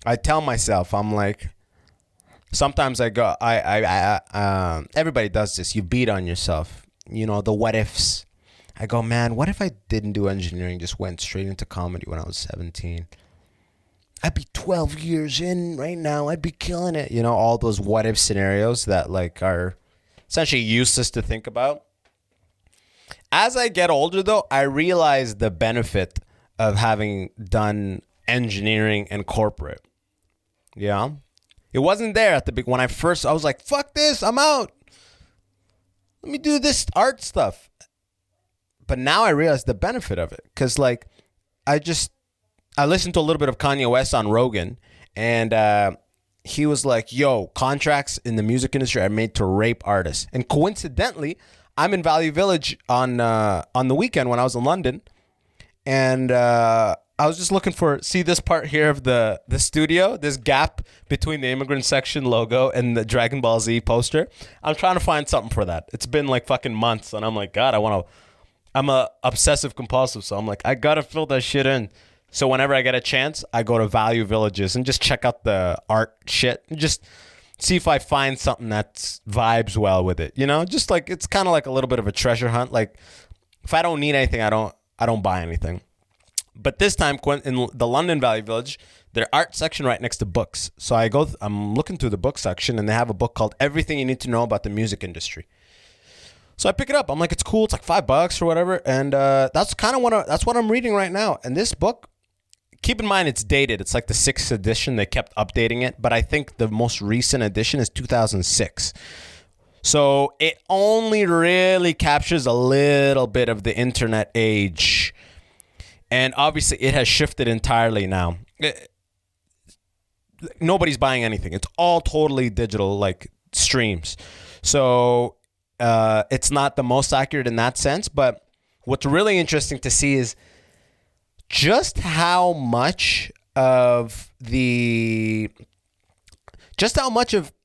I tell myself, I'm like, sometimes I go, everybody does this. You beat on yourself, you know, the what ifs. I go, man, what if I didn't do engineering, just went straight into comedy when I was 17? I'd be 12 years in right now. I'd be killing it. You know, all those what if scenarios that like are essentially useless to think about. As I get older, though, I realize the benefit of having done engineering and corporate. Yeah. It wasn't there at the big when I was like, fuck this, I'm out. Let me do this art stuff. But now I realize the benefit of it. Because like I listened to a little bit of Kanye West on Rogan, and he was like, yo, contracts in the music industry are made to rape artists. And coincidentally, I'm in Value Village on the weekend when I was in London, and I was just looking see this part here of the studio, this gap between the Immigrant Section logo and the Dragon Ball Z poster. I'm trying to find something for that. It's been like fucking months, and I'm like, God, I'm a obsessive compulsive, so I'm like, I gotta fill that shit in. So whenever I get a chance, I go to Value Villages and just check out the art shit and just see if I find something that vibes well with it. You know, just like it's kind of like a little bit of a treasure hunt. Like if I don't need anything, I don't buy anything. But this time in the London Value Village, their art section right next to books. So I'm looking through the book section, and they have a book called Everything You Need to Know About the Music Industry. So I pick it up. I'm like, it's cool. It's like $5 or whatever. And that's kind of that's what I'm reading right now. And this book, keep in mind, it's dated. It's like the 6th edition. They kept updating it. But I think the most recent edition is 2006. So it only really captures a little bit of the internet age. And obviously, it has shifted entirely now. Nobody's buying anything. It's all totally digital, like streams. So it's not the most accurate in that sense. But what's really interesting to see is just how much of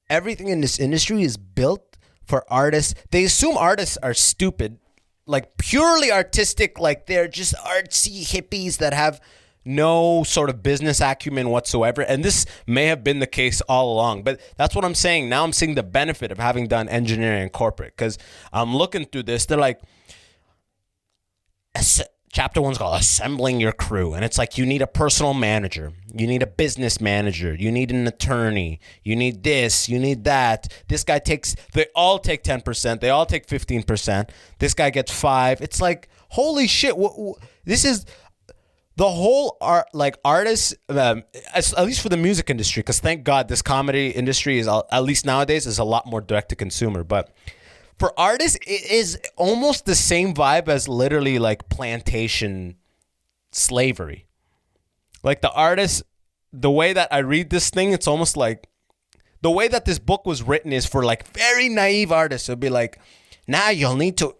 everything in this industry is built for artists. They assume artists are stupid. Like purely artistic, like they're just artsy hippies that have no sort of business acumen whatsoever. And this may have been the case all along, but that's what I'm saying. Now I'm seeing the benefit of having done engineering and corporate, because I'm looking through this. They're like, chapter 1's called Assembling Your Crew. And it's like, you need a personal manager. You need a business manager. You need an attorney. You need this. You need that. They all take 10%. They all take 15%. This guy gets 5%. It's like, holy shit. This is the whole art, like artists, at least for the music industry, because thank God this comedy industry is, at least nowadays, is a lot more direct to consumer. But for artists, it is almost the same vibe as literally like plantation slavery. Like the artists, the way that I read this thing, it's almost like the way that this book was written is for like very naive artists. It'll be like, now you'll need to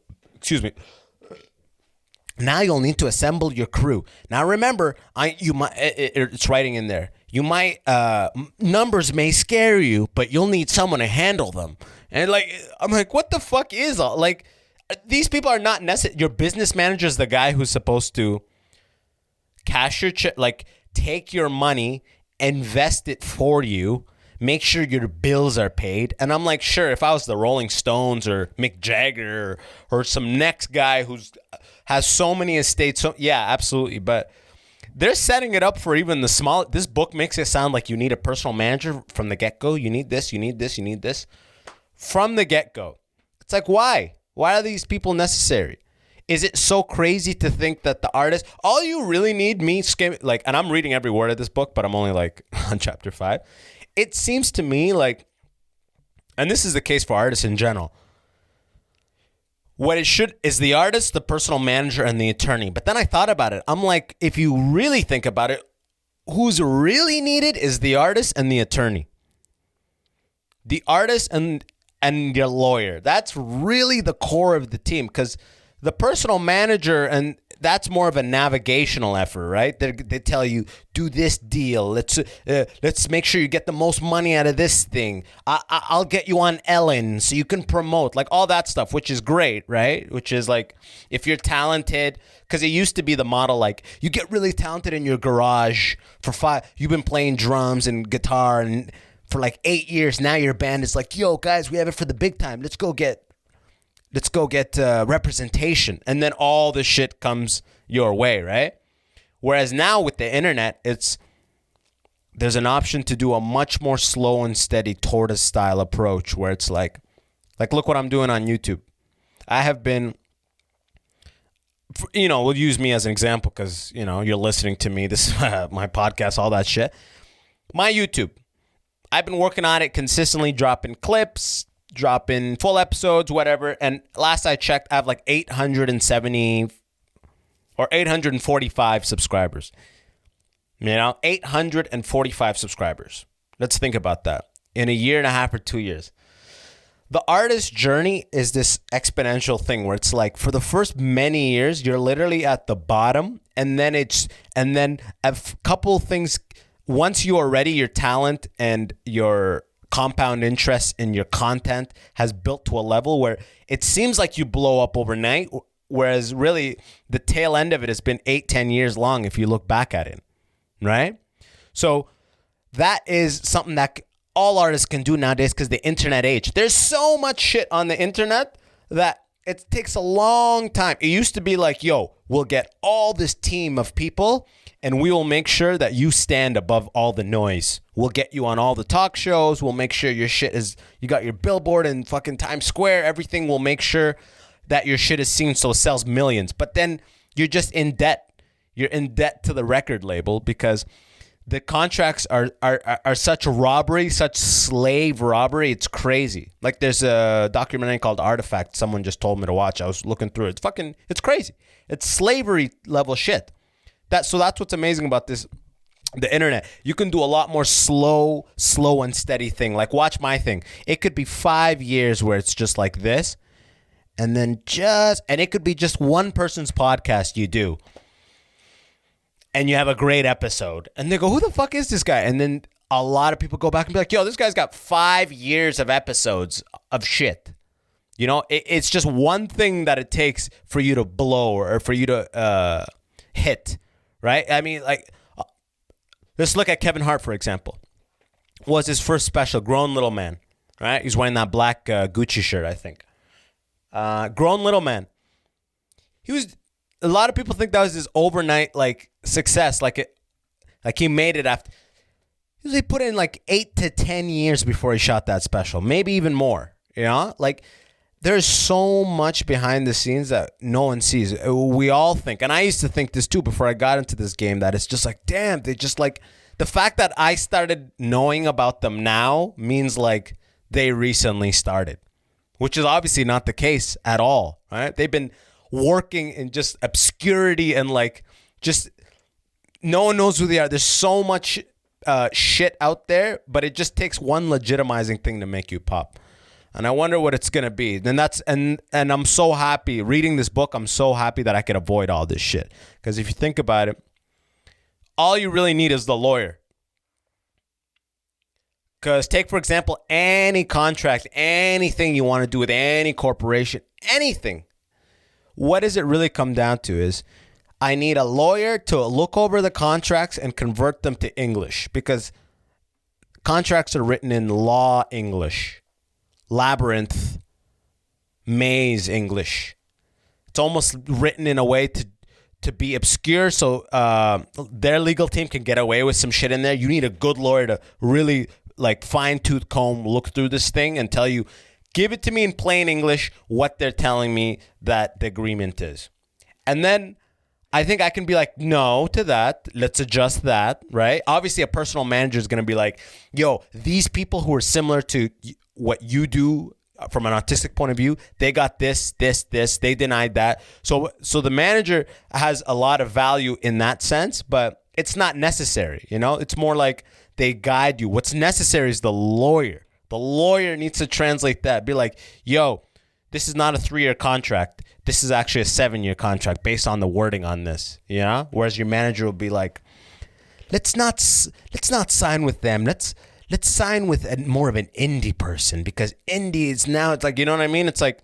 assemble your crew. Now remember, it's writing in there. You might, numbers may scare you, but you'll need someone to handle them. And like, I'm like, what the fuck is all, like, these people are not necessary. Your business manager is the guy who's supposed to cash your check, like take your money, invest it for you, make sure your bills are paid. And I'm like, sure, if I was the Rolling Stones or Mick Jagger or some next guy has so many estates, so yeah, absolutely. But they're setting it up for even the small. This book makes it sound like you need a personal manager from the get-go. You need this, you need this, you need this. From the get-go. It's like, why? Why are these people necessary? Is it so crazy to think that the artist, all you really need and I'm reading every word of this book, but I'm only like on chapter 5. It seems to me like, and this is the case for artists in general, what it should is the artist, the personal manager, and the attorney. But then I thought about it. I'm like, if you really think about it, who's really needed is the artist and the attorney. The artist and your lawyer. That's really the core of the team, because the personal manager and that's more of a navigational effort, right? They tell you, do this deal. Let's make sure you get the most money out of this thing. I'll get you on Ellen so you can promote, like all that stuff, which is great, right? Which is like, if you're talented, because it used to be the model, like you get really talented in your garage you've been playing drums and guitar and for like 8 years. Now your band is like, yo guys, we have it for the big time. Let's go get representation, and then all the shit comes your way, right? Whereas now with the internet, there's an option to do a much more slow and steady tortoise style approach, where it's like look what I'm doing on YouTube. I have been, we'll use me as an example because you're listening to me. This is my podcast, all that shit. My YouTube, I've been working on it consistently, dropping clips, dropping full episodes, whatever. And last I checked, I have like 870 or 845 subscribers. 845 subscribers. Let's think about that. In a year and a half or 2 years. The artist journey is this exponential thing where it's like for the first many years, you're literally at the bottom. And then a couple things, once you are ready, your talent and your compound interest in your content has built to a level where it seems like you blow up overnight, whereas really the tail end of it has been 8-10 years long if you look back at it, right? So that is something that all artists can do nowadays because the internet age. There's so much shit on the internet that it takes a long time. It used to be like, yo, we'll get all this team of people and we will make sure that you stand above all the noise. We'll get you on all the talk shows. We'll make sure your shit you got your billboard in fucking Times Square. Everything will make sure that your shit is seen so it sells millions. But then you're just in debt. You're in debt to the record label because the contracts are such robbery, such slave robbery. It's crazy. Like there's a documentary called Artifact. Someone just told me to watch. I was looking through it. It's crazy. It's slavery level shit. So that's what's amazing about the internet. You can do a lot more slow and steady thing. Like watch my thing. It could be 5 years where it's just like this. And then it could be just one person's podcast you do. And you have a great episode. And they go, who the fuck is this guy? And then a lot of people go back and be like, yo, this guy's got 5 years of episodes of shit. It's just one thing that it takes for you to blow or for you to hit, right? I mean, like, let's look at Kevin Hart, for example. Was his first special, Grown Little Man, right? He's wearing that black Gucci shirt, I think. Grown Little Man. A lot of people think that was his overnight like success, like he made it after. He put in like 8 to 10 years before he shot that special, maybe even more. Like there's so much behind the scenes that no one sees. We all think, and I used to think this too before I got into this game, that it's just like, damn, they just like the fact that I started knowing about them now means like they recently started, which is obviously not the case at all, right? They've been working in just obscurity and like just no one knows who they are. There's so much shit out there, but it just takes one legitimizing thing to make you pop. And I wonder what it's gonna be. And I'm so happy reading this book. I'm so happy that I could avoid all this shit. Because if you think about it, all you really need is the lawyer. Because take, for example, any contract, anything you want to do with any corporation, anything. What does it really come down to is I need a lawyer to look over the contracts and convert them to English, because contracts are written in law English, labyrinth, maze English. It's almost written in a way to be obscure so their legal team can get away with some shit in there. You need a good lawyer to really like fine-tooth comb, look through this thing and tell you, give it to me in plain English what they're telling me that the agreement is. And then I think I can be like, no to that. Let's adjust that, right? Obviously, a personal manager is going to be like, yo, these people who are similar to what you do from an autistic point of view, they got this, they denied that. So the manager has a lot of value in that sense, but it's not necessary, It's more like they guide you. What's necessary is the lawyer. The lawyer needs to translate that. Be like, yo, this is not a 3-year contract. this is actually a 7-year contract based on the wording on this, you know? Whereas your manager will be like, let's not sign with them. Let's sign with more of an indie person, because indie is now, it's like, you know what I mean? It's like,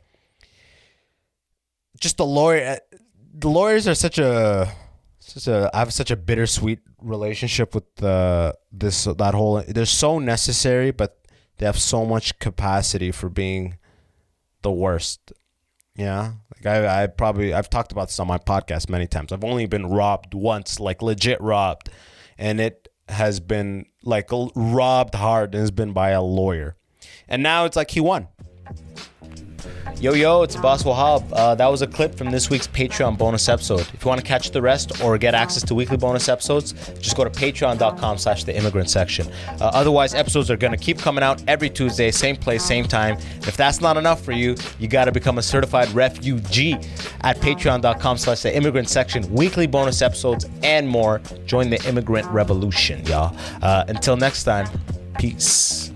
just the lawyers are I have such a bittersweet relationship with they're so necessary, but they have so much capacity for being the worst. Yeah. Like I've talked about this on my podcast many times. I've only been robbed once, like legit robbed. And it has been like robbed hard, and it's been by a lawyer. And now it's like he won. Yo, it's Abbas Wahab. That was a clip from this week's Patreon bonus episode. If you want to catch the rest or get access to weekly bonus episodes, just go to patreon.com/theimmigrant-section. Otherwise, episodes are going to keep coming out every Tuesday, same place, same time. If that's not enough for you, you got to become a certified refugee at patreon.com/theimmigrant-section. Weekly bonus episodes and more. Join the immigrant revolution, y'all. Until next time, peace.